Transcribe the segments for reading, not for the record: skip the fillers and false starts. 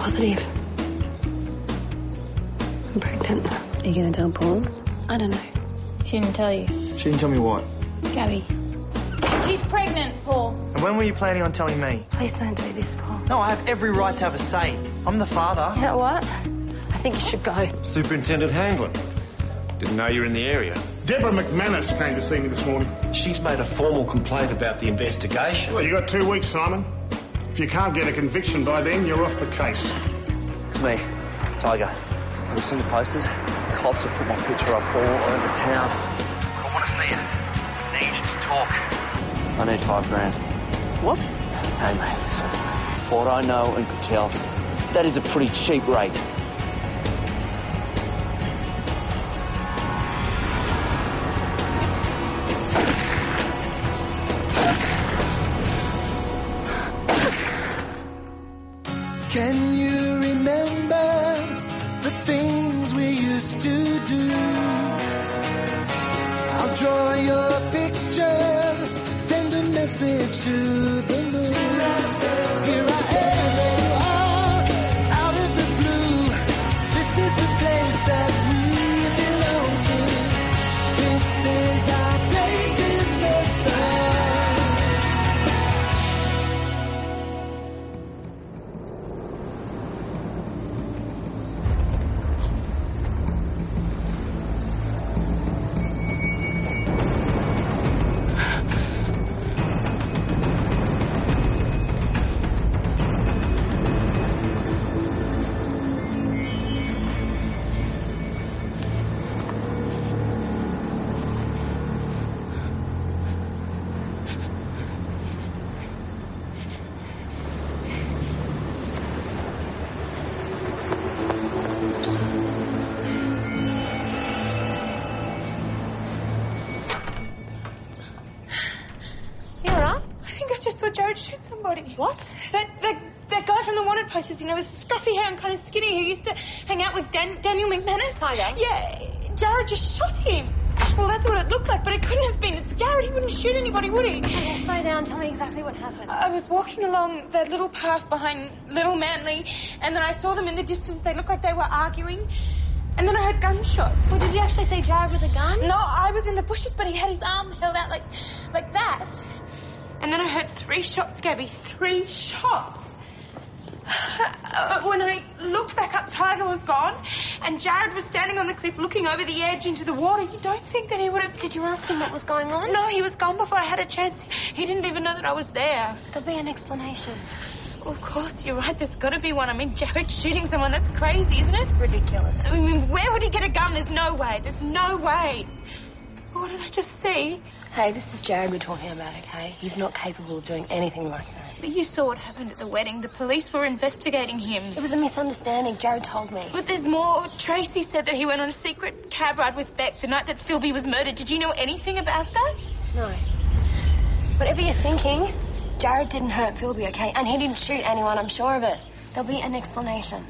positive. I'm pregnant. Are you going to tell Paul? I don't know. She didn't tell you. She didn't tell me what? Gabby. She's pregnant, Paul. And when were you planning on telling me? Please don't do this, Paul. No, I have every right to have a say. I'm the father. You know what? I think you should go. Superintendent Hanglin. Didn't know you were in the area. Deborah McManus came to see me this morning. She's made a formal complaint about the investigation. Well, you got 2 weeks, Simon. If you can't get a conviction by then, you're off the case. It's me, Tiger. Have you seen the posters? Cops have put my picture up all over town. I want to see it. Need to talk. I need $5,000. What? Hey, mate, listen. For what I know and could tell, that is a pretty cheap rate. Can you remember the things we used to do? I'll draw your picture, send a message to the moon. Here I am, there you are, out of the blue. This is the place that we belong to. This is our place in the sun. Jared shoot somebody. What? That guy from the wanted posters, you know, with scruffy hair and kind of skinny, who used to hang out with Daniel McManus. Tiger? Yeah, Jared just shot him. Well, that's what it looked like, but it couldn't have been. It's Jared. He wouldn't shoot anybody, would he? Okay, slow down. Tell me exactly what happened. I was walking along that little path behind Little Manly, and then I saw them in the distance. They looked like they were arguing. And then I heard gunshots. Well, did you actually see Jared with a gun? No, I was in the bushes, but he had his arm held out like that. And then I heard 3 shots, Gabby. 3 shots. But when I looked back up, Tiger was gone, and Jared was standing on the cliff looking over the edge into the water. You don't think that he would have... Did you ask him what was going on? No, he was gone before I had a chance. He didn't even know that I was there. There'll be an explanation. Well, of course, you're right. There's got to be one. I mean, Jared shooting someone, that's crazy, isn't it? Ridiculous. I mean, where would he get a gun? There's no way. There's no way. What did I just see? Hey, this is Jared we're talking about, okay? He's not capable of doing anything like that. But you saw what happened at the wedding. The police were investigating him. It was a misunderstanding. Jared told me. But there's more. Tracy said that he went on a secret cab ride with Beck the night that Philby was murdered. Did you know anything about that? No. Whatever you're thinking, Jared didn't hurt Philby, okay? And he didn't shoot anyone, I'm sure of it. There'll be an explanation.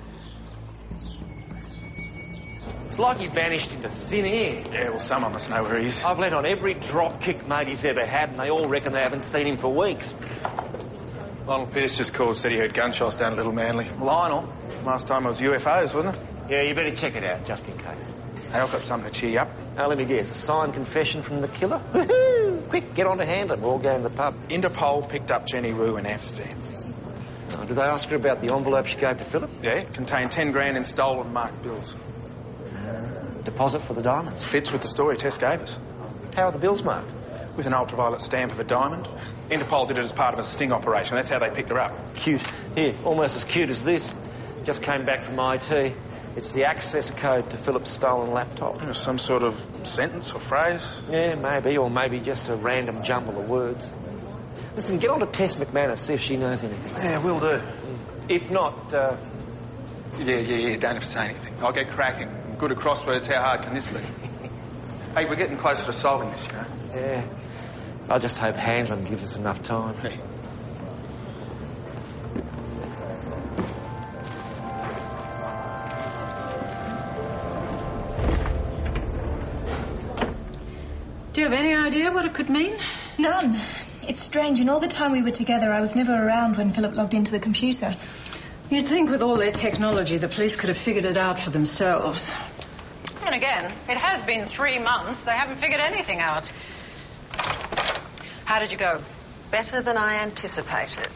It's like he vanished into thin air. Yeah, well, someone must know where he is. I've let on every drop kick mate he's ever had, and they all reckon they haven't seen him for weeks. Lionel Pierce just called, said he heard gunshots down at Little Manly. Lionel? Last time it was UFOs, wasn't it? Yeah, you better check it out, just in case. Hey, I've got something to cheer you up. Now, let me guess, a signed confession from the killer? Woohoo! Quick, get on to Handling. We're all going to the pub. Interpol picked up Jenny Wu in Amsterdam. Oh, did they ask her about the envelope she gave to Philip? Yeah, it contained 10 grand in stolen marked bills. Deposit for the diamonds? Fits with the story Tess gave us. How are the bills marked? With an ultraviolet stamp of a diamond. Interpol did it as part of a sting operation. That's how they picked her up. Cute. Here, almost as cute as this. Just came back from IT. It's the access code to Philip's stolen laptop. Some sort of sentence or phrase? Yeah, maybe, or maybe just a random jumble of words. Listen, get on to Tess McManus, see if she knows anything. Yeah, will do. If not, Yeah, don't have to say anything. I'll get cracking. I'm good at crosswords. How hard can this be? Hey, we're getting closer to solving this, you know? Yeah. I just hope Handling gives us enough time. Hey. Do you have any idea what it could mean? None. It's strange. In all the time we were together, I was never around when Philip logged into the computer. You'd think with all their technology, the police could have figured it out for themselves. And again, it has been 3 months. They haven't figured anything out. How did you go? Better than I anticipated.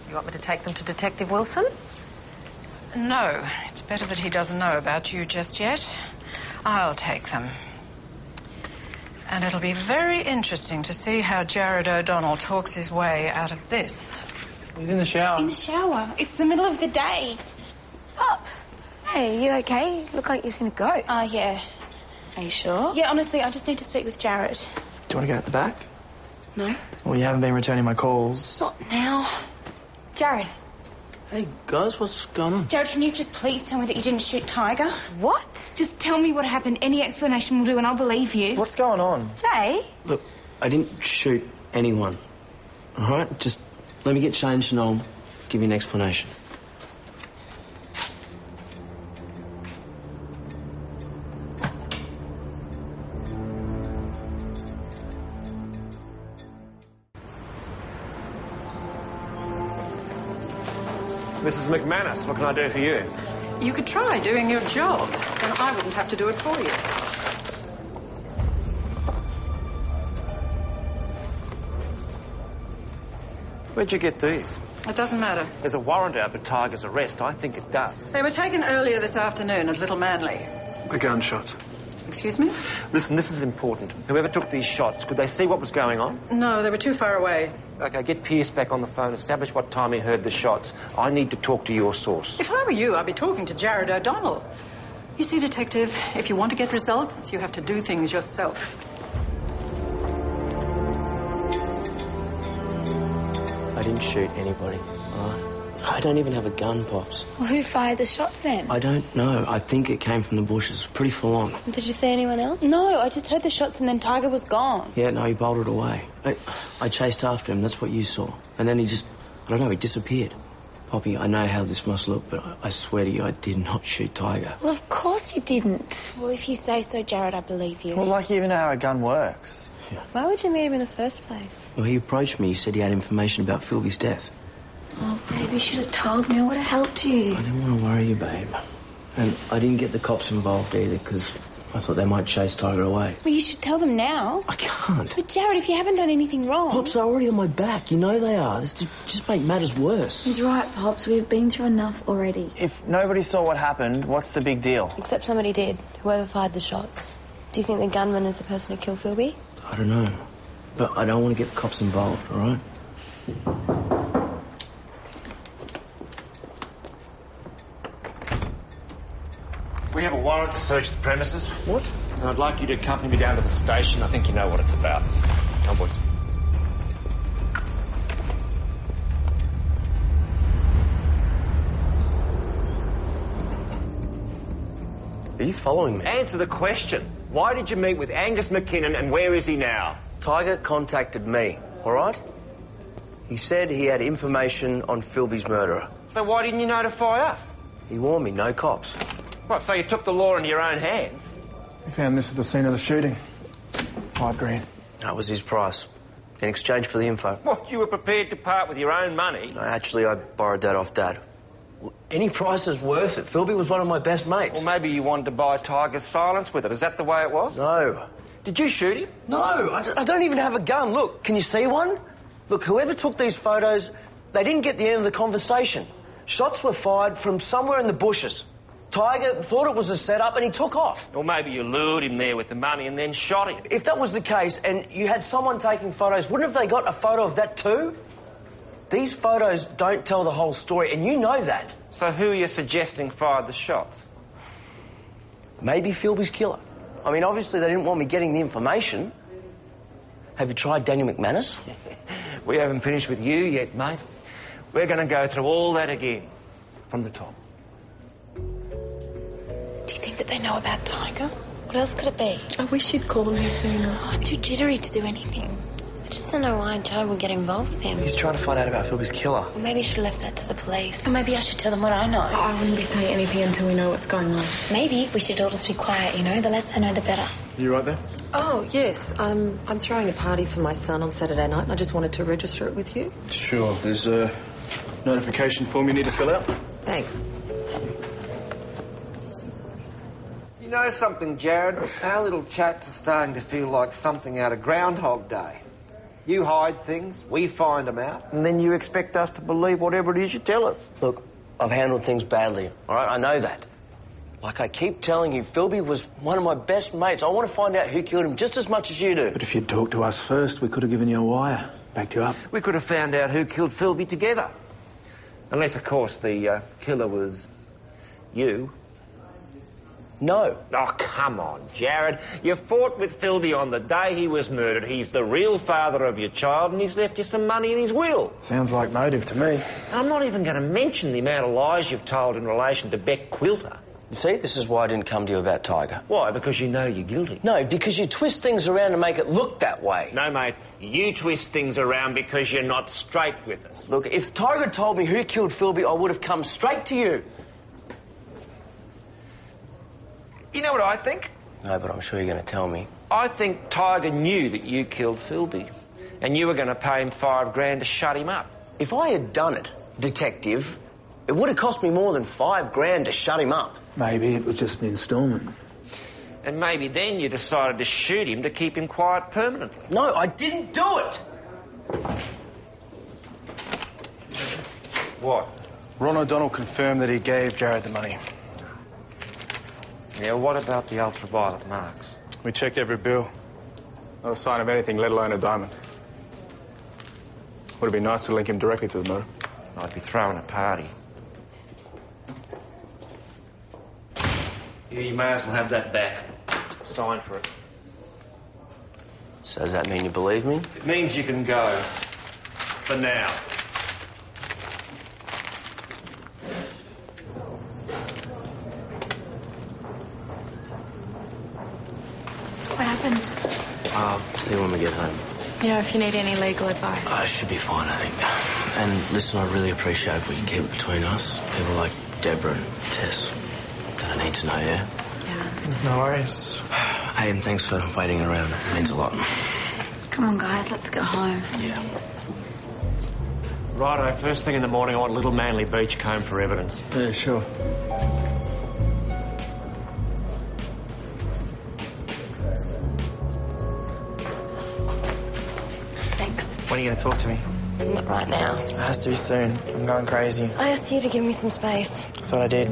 You want me to take them to Detective Wilson? No, it's better that he doesn't know about you just yet. I'll take them. And it'll be very interesting to see how Jared O'Donnell talks his way out of this. He's in the shower. In the shower? It's the middle of the day. Pops, hey, you okay? Look like you've seen a goat. Oh, yeah. Are you sure? Yeah, honestly, I just need to speak with Jared. Do you want to go at the back? No. Well, you haven't been returning my calls. Not now. Jared. Hey, guys, what's going on? Jared, can you just please tell me that you didn't shoot Tiger? What? Just tell me what happened. Any explanation will do and I'll believe you. What's going on? Jay? Look, I didn't shoot anyone. All right? Just let me get changed and I'll give you an explanation. Mrs. McManus, what can I do for you? You could try doing your job, then I wouldn't have to do it for you. Where'd you get these? It doesn't matter. There's a warrant out for Tiger's arrest. I think it does. They were taken earlier this afternoon at Little Manly. A gunshot. Excuse me? Listen, this is important. Whoever took these shots, could they see what was going on? No, they were too far away. OK, get Pierce back on the phone, establish what time he heard the shots. I need to talk to your source. If I were you, I'd be talking to Jared O'Donnell. You see, Detective, if you want to get results, you have to do things yourself. I didn't shoot anybody, all right? I don't even have a gun, Pops. Well, who fired the shots then? I don't know. I think it came from the bushes. Pretty full on. Did you see anyone else? No, I just heard the shots and then Tiger was gone. Yeah, no, he bolted away. I chased after him. That's what you saw. And then he just, I don't know, he disappeared. Poppy, I know how this must look, but I swear to you, I did not shoot Tiger. Well, of course you didn't. Well, if you say so, Jared, I believe you. Well, like you even know how a gun works. Yeah. Why would you meet him in the first place? Well, he approached me. He said he had information about Philby's death. Oh, babe, you should have told me. I would have helped you. I didn't want to worry you, babe. And I didn't get the cops involved either because I thought they might chase Tiger away. Well, you should tell them now. I can't. But, Jared, if you haven't done anything wrong... Pops are already on my back. You know they are. This just make matters worse. He's right, Pops. We've been through enough already. If nobody saw what happened, what's the big deal? Except somebody did. Whoever fired the shots. Do you think the gunman is the person who killed Philby? I don't know. But I don't want to get the cops involved, all right? We have a warrant to search the premises. What? And I'd like you to accompany me down to the station. I think you know what it's about. Come, boys. Are you following me? Answer the question. Why did you meet with Angus McKinnon and where is he now? Tiger contacted me, all right? He said he had information on Philby's murderer. So why didn't you notify us? He warned me, no cops. What, so you took the law into your own hands? We found this at the scene of the shooting. $5 grand. That was his price. In exchange for the info. What, you were prepared to part with your own money? No, actually, I borrowed that off Dad. Any price is worth it. Philby was one of my best mates. Well, maybe you wanted to buy Tiger's silence with it. Is that the way it was? No. Did you shoot him? No, I don't even have a gun. Look, can you see one? Look, whoever took these photos, they didn't get the end of the conversation. Shots were fired from somewhere in the bushes. Tiger thought it was a setup and he took off. Or maybe you lured him there with the money and then shot him. If that was the case and you had someone taking photos, wouldn't have they got a photo of that too? These photos don't tell the whole story, and you know that. So who are you suggesting fired the shots? Maybe Philby's killer. I mean, obviously they didn't want me getting the information. Have you tried Daniel McManus? We haven't finished with you yet, mate. We're going to go through all that again, from the top. Do you think that they know about Tiger? What else could it be? I wish you'd called me sooner. I was too jittery to do anything. I just don't know why Joe would get involved with him. He's trying to find out about Philby's killer. Well, maybe you should have left that to the police. Or maybe I should tell them what I know. I wouldn't be saying anything until we know what's going on. Maybe we should all just be quiet, you know? The less they know, the better. You right there? Oh, yes. I'm throwing a party for my son on Saturday night and I just wanted to register it with you. Sure. There's Notification form you need to fill out. Thanks. You know something, Jared? Our little chats are starting to feel like something out of Groundhog Day. You hide things, we find them out, and then you expect us to believe whatever it is you tell us. Look, I've handled things badly, all right? I know that. Like I keep telling you, Philby was one of my best mates. I want to find out who killed him just as much as you do. But if you'd talked to us first, we could have given you a wire. Backed you up. We could have found out who killed Philby together. Unless, of course, the killer was you. No. Oh, come on, Jared. You fought with Philby on the day he was murdered. He's the real father of your child, and he's left you some money in his will. Sounds like motive to me. I'm not even going to mention the amount of lies you've told in relation to Beck Quilter. You see, this is why I didn't come to you about Tiger. Why? Because you know you're guilty? No, because you twist things around to make it look that way. No, mate. You twist things around because you're not straight with us. Look, if Tiger had told me who killed Philby, I would have come straight to you. You know what I think? No, but I'm sure you're going to tell me. I think Tiger knew that you killed Philby, and you were going to pay him $5,000 to shut him up. If I had done it, detective, it would have cost me more than $5,000 to shut him up. Maybe it was just an instalment. And maybe then you decided to shoot him to keep him quiet permanently. No, I didn't do it. What? Ron O'Donnell confirmed that he gave Jared the money. Yeah, what about the ultraviolet marks? We checked every bill. Not a sign of anything, let alone a diamond. Would have been nice to link him directly to the murder. I'd be throwing a party. Yeah, you may as well have that back. Sign for it. So does that mean you believe me? It means you can go. For now. What happened? See you when we get home. You know, if you need any legal advice. I should be fine, I think. And listen, I really appreciate if we can keep it between us. People like Deborah and Tess that I need to know, yeah? Yeah. No worries. Hey, and thanks for waiting around. It means a lot. Come on, guys, let's go home. Yeah. Righto, first thing in the morning, I want Little Manly Beachcomb for evidence. Yeah, sure. Thanks. When are you going to talk to me? Not right now. It has to be soon. I'm going crazy. I asked you to give me some space. I thought I did.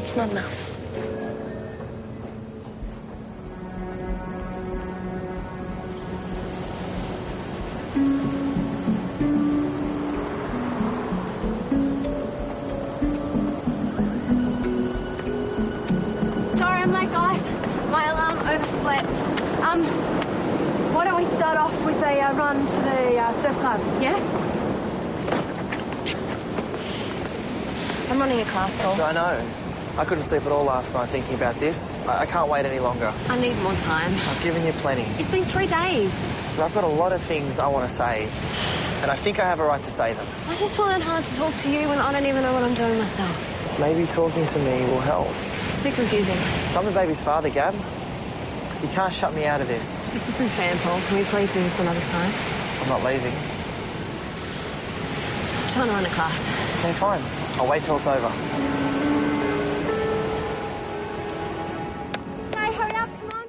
It's not enough. Sorry I'm late, guys. My alarm overslept. Why don't we start off with a run to the surf club, yeah? I'm running a class call. I know. I couldn't sleep at all last night thinking about this. I can't wait any longer. I need more time. I've given you plenty. It's been 3 days. But I've got a lot of things I want to say, and I think I have a right to say them. I just find it hard to talk to you when I don't even know what I'm doing myself. Maybe talking to me will help. It's too confusing. I'm the baby's father, Gab. You can't shut me out of this. This isn't fair, Paul. Can we please do this another time? I'm not leaving. I'm trying to run a class. Okay, fine. I'll wait till it's over. Hey, hurry up, come on.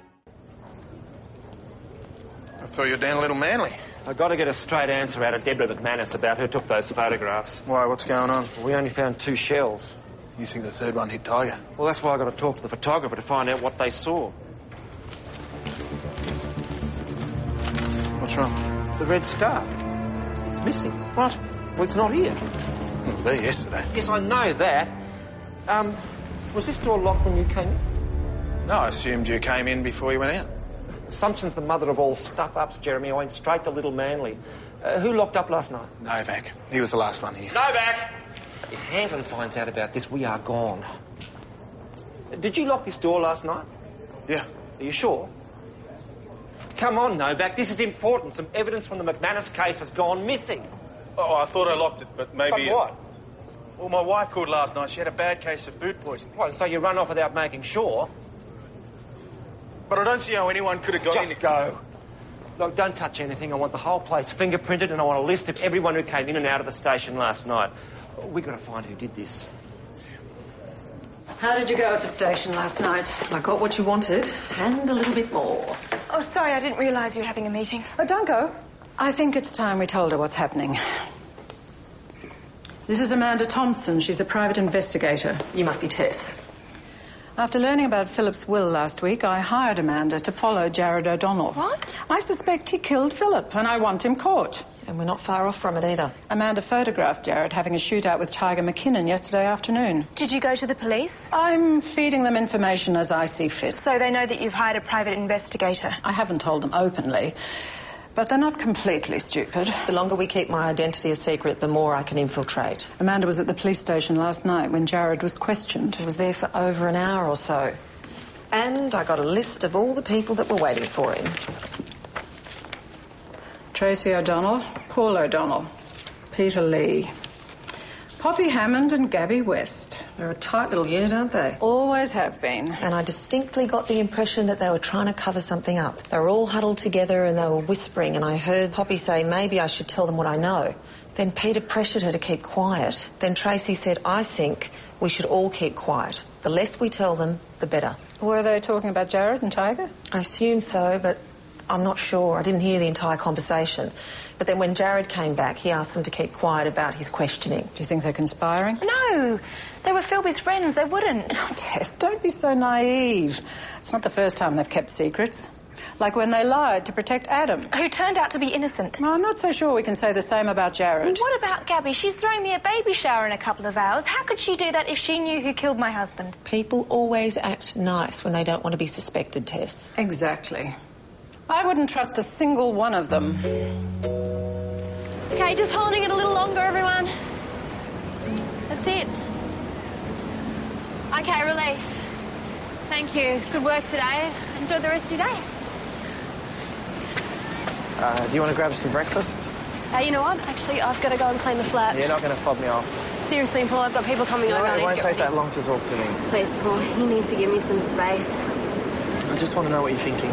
I thought you were down a little manly. I've got to get a straight answer out of Deborah McManus about who took those photographs. Why, what's going on? We only found 2 shells. You think the third one hit Tiger? Well, that's why I've got to talk to the photographer to find out what they saw. What's wrong? The red scarf. It's missing. What? Well, it's not here. It was there yesterday. Yes, I know that. Was this door locked when you came in? No, I assumed you came in before you went out. Assumption's the mother of all stuff-ups, Jeremy. I went straight to Little Manly. Who locked up last night? Novak. He was the last one here. Novak! If Hanlon finds out about this, we are gone. Did you lock this door last night? Yeah. Are you sure? Come on, Novak. This is important. Some evidence from the McManus case has gone missing. Oh, I thought I locked it, but maybe... But what? Well, my wife called last night. She had a bad case of food poisoning. What, so you run off without making sure? But I don't see how anyone could have got in... Just go. Look, don't touch anything. I want the whole place fingerprinted and I want a list of everyone who came in and out of the station last night. We've got to find who did this. How did you go at the station last night? I got what you wanted and a little bit more. Oh, sorry, I didn't realise you were having a meeting. Oh, don't go. I think it's time we told her what's happening. This is Amanda Thompson. She's a private investigator. You must be Tess. After learning about Philip's will last week, I hired Amanda to follow Jared O'Donnell. What? I suspect he killed Philip, and I want him caught. And we're not far off from it either. Amanda photographed Jared having a shootout with Tiger McKinnon yesterday afternoon. Did you go to the police? I'm feeding them information as I see fit. So they know that you've hired a private investigator? I haven't told them openly, but they're not completely stupid. The longer we keep my identity a secret, the more I can infiltrate. Amanda was at the police station last night when Jared was questioned. He was there for over an hour or so. And I got a list of all the people that were waiting for him. Tracy O'Donnell, Paul O'Donnell, Peter Lee, Poppy Hammond and Gabby West. They're a tight little unit, aren't they? Always have been. And I distinctly got the impression that they were trying to cover something up. They were all huddled together and they were whispering, and I heard Poppy say maybe I should tell them what I know. Then Peter pressured her to keep quiet. Then Tracy said, I think we should all keep quiet. The less we tell them, the better. Were they talking about Jared and Tiger? I assume so, but I'm not sure. I didn't hear the entire conversation. But then when Jared came back, he asked them to keep quiet about his questioning. Do you think they're conspiring? No, they were Philby's friends. They wouldn't. Oh, Tess, don't be so naive. It's not the first time they've kept secrets. Like when they lied to protect Adam. Who turned out to be innocent. No, I'm not so sure we can say the same about Jared. What about Gabby? She's throwing me a baby shower in a couple of hours. How could she do that if she knew who killed my husband? People always act nice when they don't want to be suspected, Tess. Exactly. I wouldn't trust a single one of them. Okay, just holding it a little longer, everyone. That's it. Okay, release. Thank you. Good work today. Enjoy the rest of your day. Do you want to grab some breakfast? You know what? Actually, I've got to go and clean the flat. You're not going to fob me off. Seriously, Paul, I've got people coming over. It won't take that long to talk to me. Please, Paul, he needs to give me some space. I just want to know what you're thinking.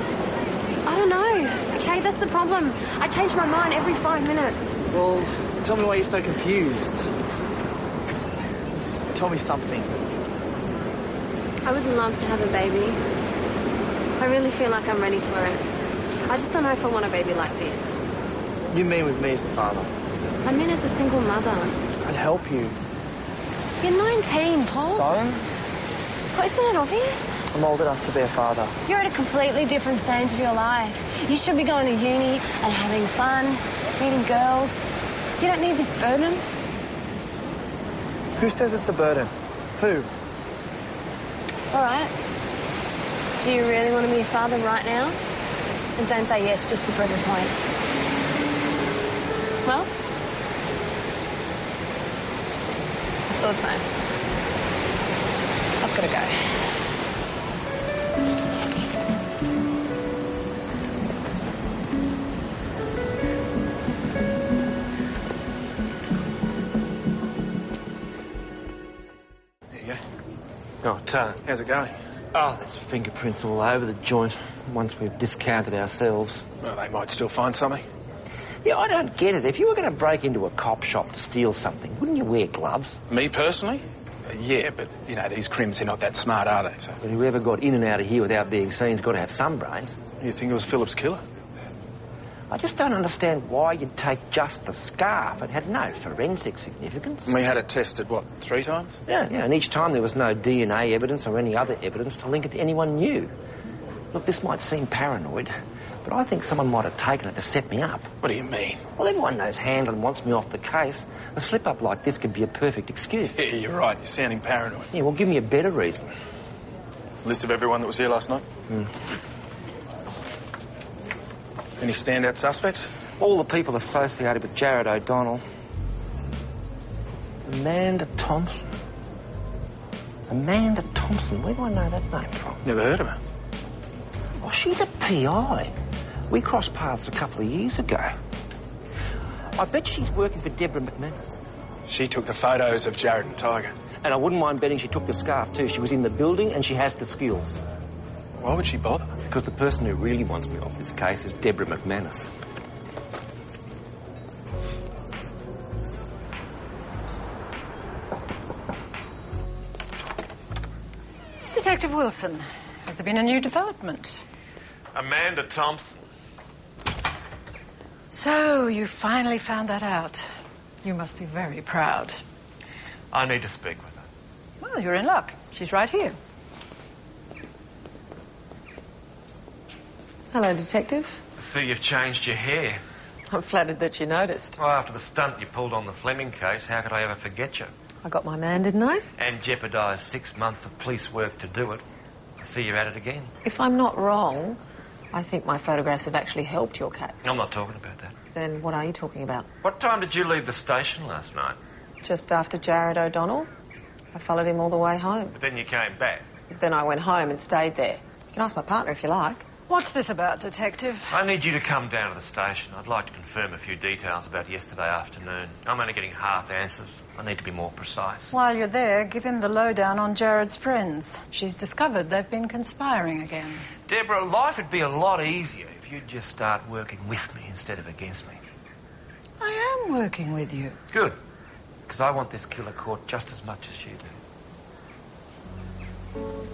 I don't know. Okay, that's the problem. I change my mind every 5 minutes. Well, tell me why you're so confused. Just tell me something. I would love to have a baby. I really feel like I'm ready for it. I just don't know if I want a baby like this. You mean with me as the father? I mean as a single mother. I'd help you. You're 19, Paul. So? Well, isn't it obvious? I'm old enough to be a father. You're at a completely different stage of your life. You should be going to uni and having fun, meeting girls. You don't need this burden. Who says it's a burden? Who? All right. Do you really want to be a father right now? And don't say yes just to prove a point. Well, I thought so. I've got to go. Oh, how's it going? Oh, there's fingerprints all over the joint once we've discounted ourselves. Well, they might still find something. Yeah, I don't get it. If you were going to break into a cop shop to steal something, wouldn't you wear gloves? Me personally? Yeah, but, you know, these crims, they're not that smart, are they? So... But whoever got in and out of here without being seen's got to have some brains. You think it was Philip's killer? I just don't understand why you'd take just the scarf. It had no forensic significance. And we had it tested, what, 3 times? Yeah, and each time there was no DNA evidence or any other evidence to link it to anyone new. Look, this might seem paranoid, but I think someone might have taken it to set me up. What do you mean? Well, everyone knows Handlin wants me off the case. A slip-up like this could be a perfect excuse. Yeah, you're right. You're sounding paranoid. Yeah, well, give me a better reason. List of everyone that was here last night? Any standout suspects? All the people associated with Jared O'Donnell. Amanda Thompson. Amanda Thompson. Where do I know that name from? Never heard of her. Oh, she's a PI. We crossed paths a couple of years ago. I bet she's working for Deborah McManus. She took the photos of Jared and Tiger. And I wouldn't mind betting she took the scarf too. She was in the building and she has the skills. Why would she bother? Because the person who really wants me off this case is Deborah McManus. Detective Wilson, has there been a new development? Amanda Thompson. So, you finally found that out. You must be very proud. I need to speak with her. Well, you're in luck. She's right here. Hello, Detective. I see you've changed your hair. I'm flattered that you noticed. Well, after the stunt you pulled on the Fleming case, how could I ever forget you? I got my man, didn't I? And jeopardised 6 months of police work to do it. I see you're at it again. If I'm not wrong, I think my photographs have actually helped your case. I'm not talking about that. Then what are you talking about? What time did you leave the station last night? Just after Jared O'Donnell. I followed him all the way home. But then you came back. Then I went home and stayed there. You can ask my partner if you like. What's this about, Detective? I need you to come down to the station. I'd like to confirm a few details about yesterday afternoon. I'm only getting half answers. I need to be more precise. While you're there, give him the lowdown on Jared's friends. She's discovered they've been conspiring again. Deborah, life would be a lot easier if you'd just start working with me instead of against me. I am working with you. Good. Because I want this killer caught just as much as you do.